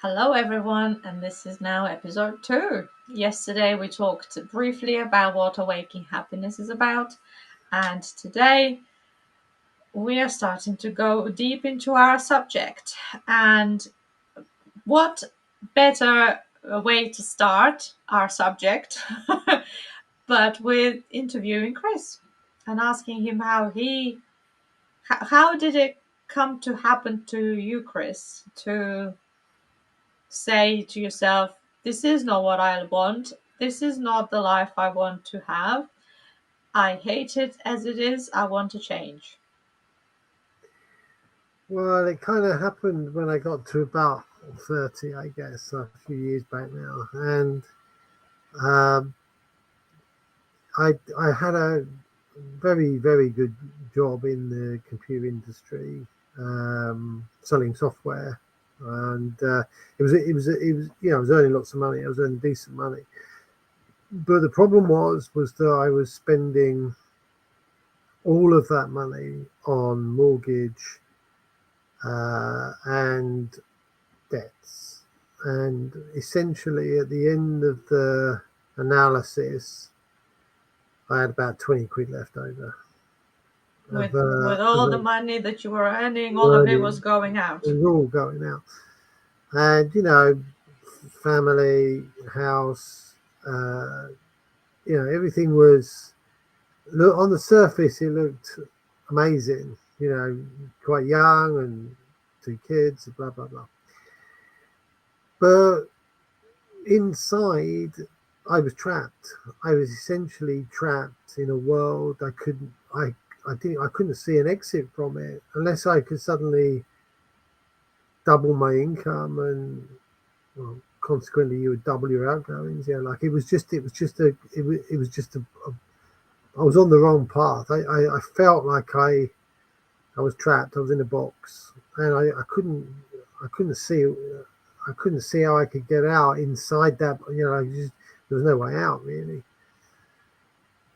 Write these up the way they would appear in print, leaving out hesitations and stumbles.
Hello, everyone, and this is now episode 2. Yesterday, we talked briefly about what awakening happiness is about, and today, we are starting to go deep into our subject. And what better way to start our subject but with interviewing Chris and asking him how did it come to happen to you, Chris, to say to yourself, this is not what I want. This is not the life I want to have. I hate it as it is. I want to change. Well, it kind of happened when I got to about 30, I guess, a few years back now. And um, I had a very, very good job in the computer industry, selling software. And I was earning lots of money. I was earning decent money. But the problem was that I was spending all of that money on mortgage and debts. And essentially, at the end of the analysis, I had about 20 quid left over. With all the money that you were earning, all of it was Learning, going it out. was all going out. And, family, house, uh, everything was, look, on the surface, it looked amazing, quite young and 2 kids, blah, blah, blah. But inside, I was trapped. I was essentially trapped in a world I couldn't see an exit from it unless I could suddenly double my income, and well, consequently you would double your outgoings. Like it was just I was on the wrong path. I felt like I was trapped. I was in a box, and I couldn't see how I could get out inside that. There was no way out really.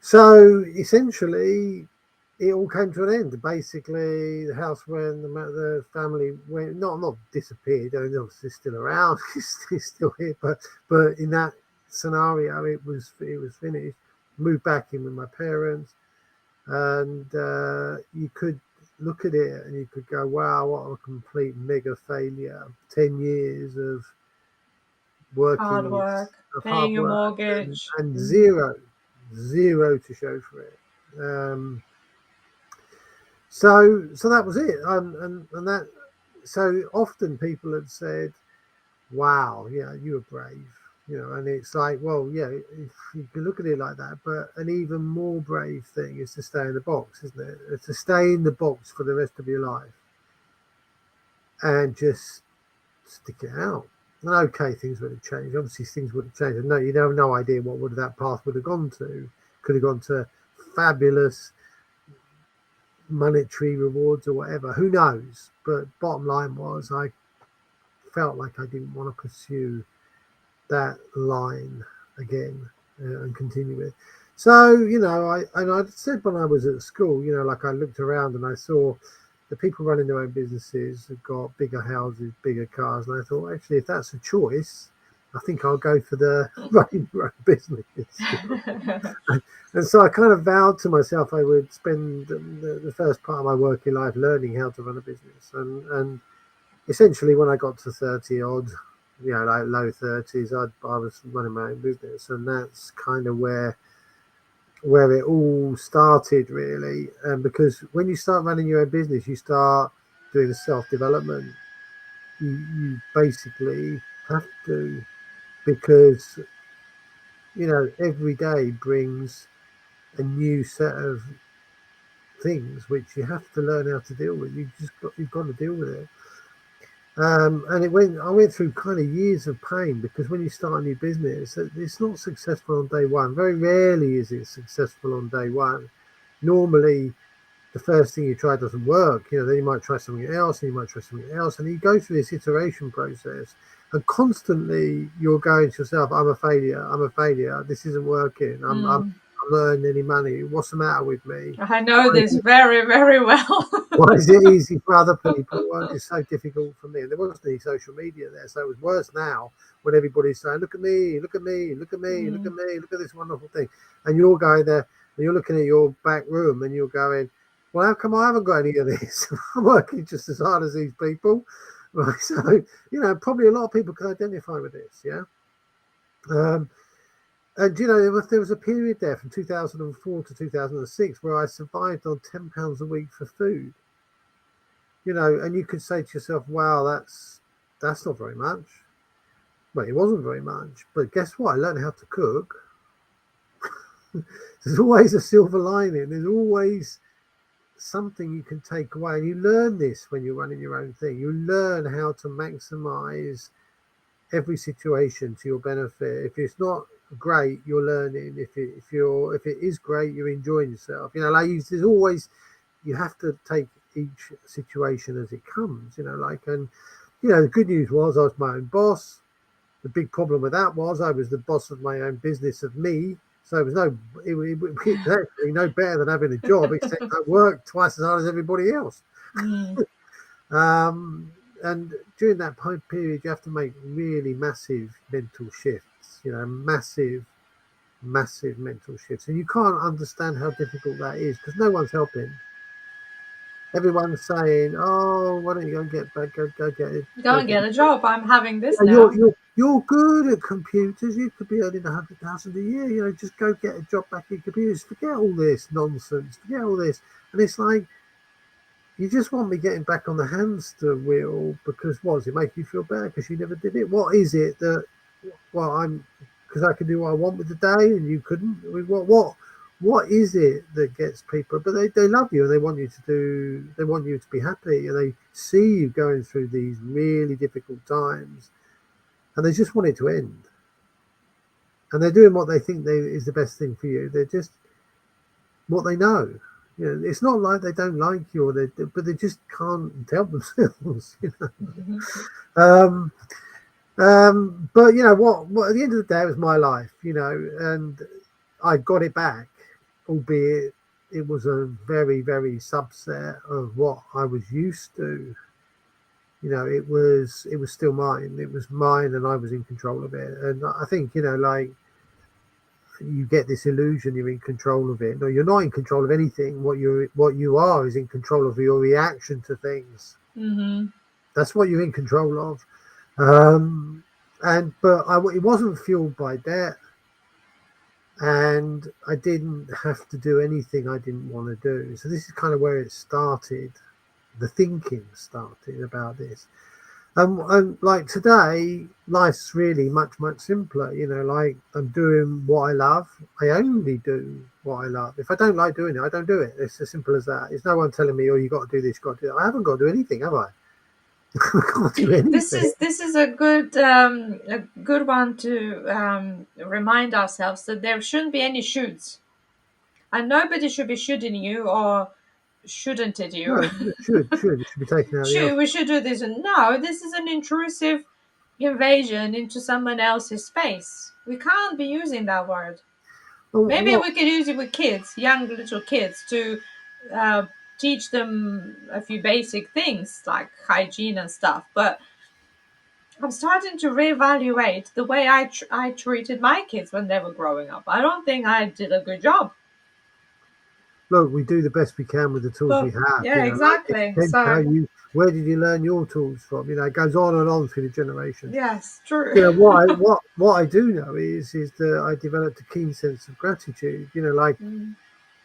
So essentially, it all came to an end. Basically, the house went, the family went, not disappeared. I mean, obviously, still around. It's still here, but in that scenario, it was finished. Moved back in with my parents, and you could look at it and you could go, "Wow, what a complete mega failure! 10 years of Hard working, work, of paying hard your work, mortgage. and zero to show for it." So that was it, and that. So often people have said, "Wow, yeah, you were brave," and it's like, well, yeah, if you can look at it like that, but an even more brave thing is to stay in the box, isn't it? It's to stay in the box for the rest of your life and just stick it out. And okay, things would have changed. Obviously, things would have changed. No, you have no idea what would that path would have gone to. Could have gone to fabulous monetary rewards or whatever. Who knows? But bottom line was, I felt like I didn't want to pursue that line again and continue it. So I said when I was at school, like I looked around and I saw the people running their own businesses have got bigger houses, bigger cars, and I thought, actually, if that's a choice, I think I'll go for the running your own business. And so I kind of vowed to myself I would spend the first part of my working life learning how to run a business. And essentially, when I got to 30 odd, like low 30s, I was running my own business. And that's kind of where it all started, really. Because when you start running your own business, you start doing the self development. You basically have to, because every day brings a new set of things which you have to learn how to deal with. You've got to deal with it. And I went through kind of years of pain, because when you start a new business, it's not successful on day one. Very rarely is it successful on day one. Normally, the first thing you try doesn't work. Then you might try something else, and you might try something else, and you go through this iteration process. And constantly, you're going to yourself, "I'm a failure. I'm a failure. This isn't working. I'm Mm. I'm not earning any money. What's the matter with me? I know Why this very, very well. why is it easy for other people? Why is it so difficult for me? And there wasn't any social media there, so it was worse now when everybody's saying, "Look at me, look at me, look at me, look at Mm. me, look at this wonderful thing," and you're going there and you're looking at your back room and you're going, "Well, how come I haven't got any of this? I'm working just as hard as these people." Right, so probably a lot of people can identify with this, yeah. Um, and there was a period there from 2004 to 2006 where I survived on £10 a week for food. And you could say to yourself, "Wow, that's not very much." Well, it wasn't very much, but guess what? I learned how to cook. There's always a silver lining. There's always something you can take away, and you learn this when you're running your own thing. You learn how to maximize every situation to your benefit. If it's not great, you're learning. If it is great, you're enjoying yourself. There's always, you have to take each situation as it comes. And the good news was I was my own boss. The big problem with that was I was the boss of my own business, of me. So it was actually no better than having a job, except I worked twice as hard as everybody else. Mm. And during that period, you have to make really massive mental shifts, massive, massive mental shifts. And you can't understand how difficult that is because no one's helping. Everyone's saying, "Oh, why don't you go and get back? Go get it. Go Go and get get a job. I'm having this Yeah, you're now. you're you're good at computers. You could be earning 100,000 a year. Just go get a job back in computers. Forget all this nonsense. Forget all this." And it's like, you just want me getting back on the hamster wheel because what does it make you feel better because you never did it? What is it that? Well, because I can do what I want with the day and you couldn't. I mean, what is it that gets people? But they love you and they want you to do. They want you to be happy and they see you going through these really difficult times and they just want it to end. And they're doing what they think is the best thing for you. They're just what they know. It's not like they don't like you, but they just can't help themselves. Um, but what? At the end of the day, it was my life. And I got it back, albeit it was a very, very subset of what I was used to. It was still mine. It was mine, and I was in control of it. And I think like you get this illusion you're in control of it. No, you're not in control of anything. What you are is in control of your reaction to things. Mm-hmm. That's what you're in control of. But it wasn't fueled by debt, and I didn't have to do anything I didn't want to do. So this is kind of where it started. The thinking started about this. And like today, life's really much, much simpler. Like I'm doing what I love. I only do what I love. If I don't like doing it, I don't do it. It's as simple as that. It's no one telling me, "Oh, you got to do this, got to do that." I haven't got to do anything, have I? I can't do This anything. is this is a good one to remind ourselves that there shouldn't be any shoulds, and nobody should be shooting you or shouldn't it you. No, it should be taken out of the Should alphabet. we should do this? No, this is an intrusive invasion into someone else's space. We can't be using that word. Well, Maybe what? we could use it with kids, young little kids, to uh, teach them a few basic things like hygiene and stuff. But I'm starting to reevaluate the way I treated my kids when they were growing up. I don't think I did a good job. Look, we do the best we can with the tools we But have. yeah, Like it exactly. depends how So you. Where did you learn your tools from? It goes on and on through the generations. yes, true. What I do know is that I developed a keen sense of gratitude. Like Mm.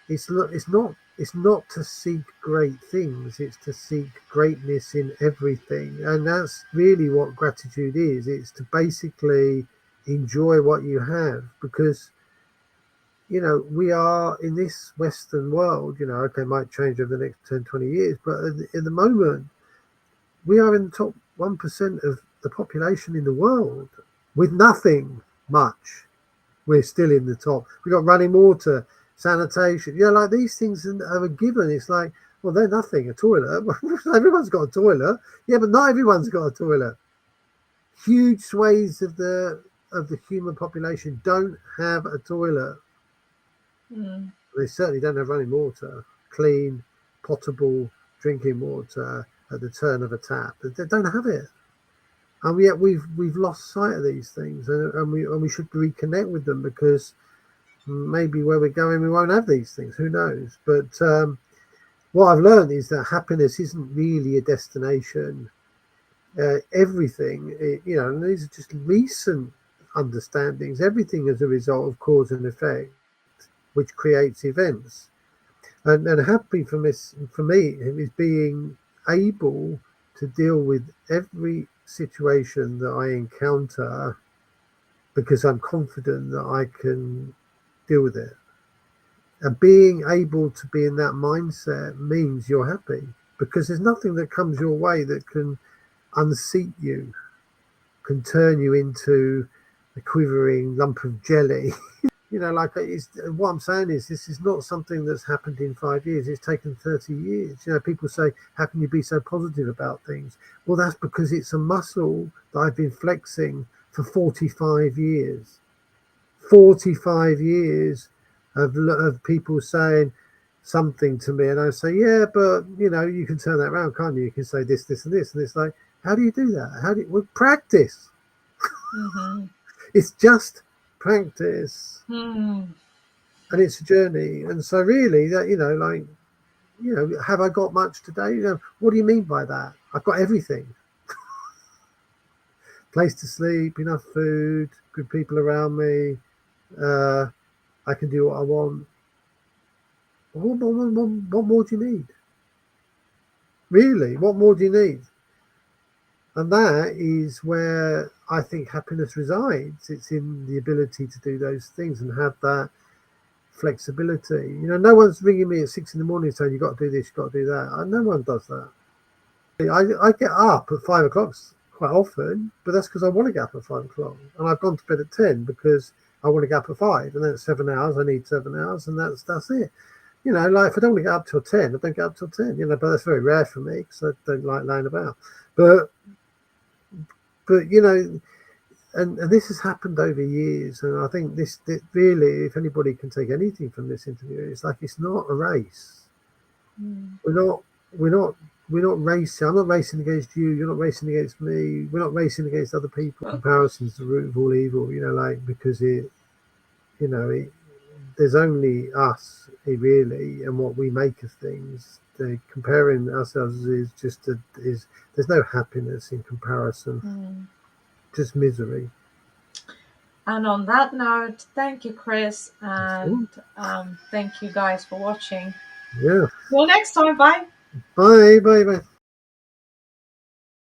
it's not to seek great things. It's to seek greatness in everything, and that's really what gratitude is. It's to basically enjoy what you have because we are in this Western world, okay, it might change over the next 10, 20 years, but at the moment, we are in the top 1% of the population in the world with nothing much. We're still in the top. We've got running water, sanitation, like these things are a given. It's like, well, they're nothing. A toilet, everyone's got a toilet. Yeah, but not everyone's got a toilet. Huge swathes of the human population don't have a toilet. Mm. They certainly don't have running water, clean, potable drinking water at the turn of a tap. They don't have it, and yet we've lost sight of these things, and we should reconnect with them, because maybe where we're going we won't have these things. Who knows? But what I've learned is that happiness isn't really a destination. Everything, and these are just recent understandings. Everything is a result of cause and effect, which creates events. And happy for me is being able to deal with every situation that I encounter, because I'm confident that I can deal with it. And being able to be in that mindset means you're happy, because there's nothing that comes your way that can unseat you, can turn you into a quivering lump of jelly. Like, what I'm saying is, this is not something that's happened in 5 years. It's taken 30 years. People say, how can you be so positive about things? Well, that's because it's a muscle that I've been flexing for 45 years. 45 years of people saying something to me, and I say, yeah, but you can turn that around, can't you? You can say this, this, and this, and it's like, how do you do that? Well, practice. Mm-hmm. It's just practice, Mm. and it's a journey. And so, really, that have I got much today? What do you mean by that? I've got everything: place to sleep, enough food, good people around me. Uh, I can do what I want. What more do you need? Really, what more do you need? And that is where I think happiness resides. It's in the ability to do those things and have that flexibility. No one's ringing me at 6 in the morning saying, you've got to do this, you've got to do that. No one does that. I get up at 5 o'clock quite often, but that's because I want to get up at 5 o'clock. And I've gone to bed at 10 because I want to get up at 5. And then it's 7 hours. I need 7 hours, and that's it. Like, if I don't want to get up till 10, I don't get up till 10, but that's very rare for me because I don't like laying about. But and this has happened over years. And I think this really, if anybody can take anything from this interview, it's like, it's not a race. Mm. We're not racing. I'm not racing against you. You're not racing against me. We're not racing against other people. Comparison's the root of all evil, because there's only us, really, and what we make of things. Comparing ourselves is there's no happiness in comparison, Mm. just misery. And on that note, thank you, Chris, and thank you guys for watching. Yeah. Till next time, bye. Bye.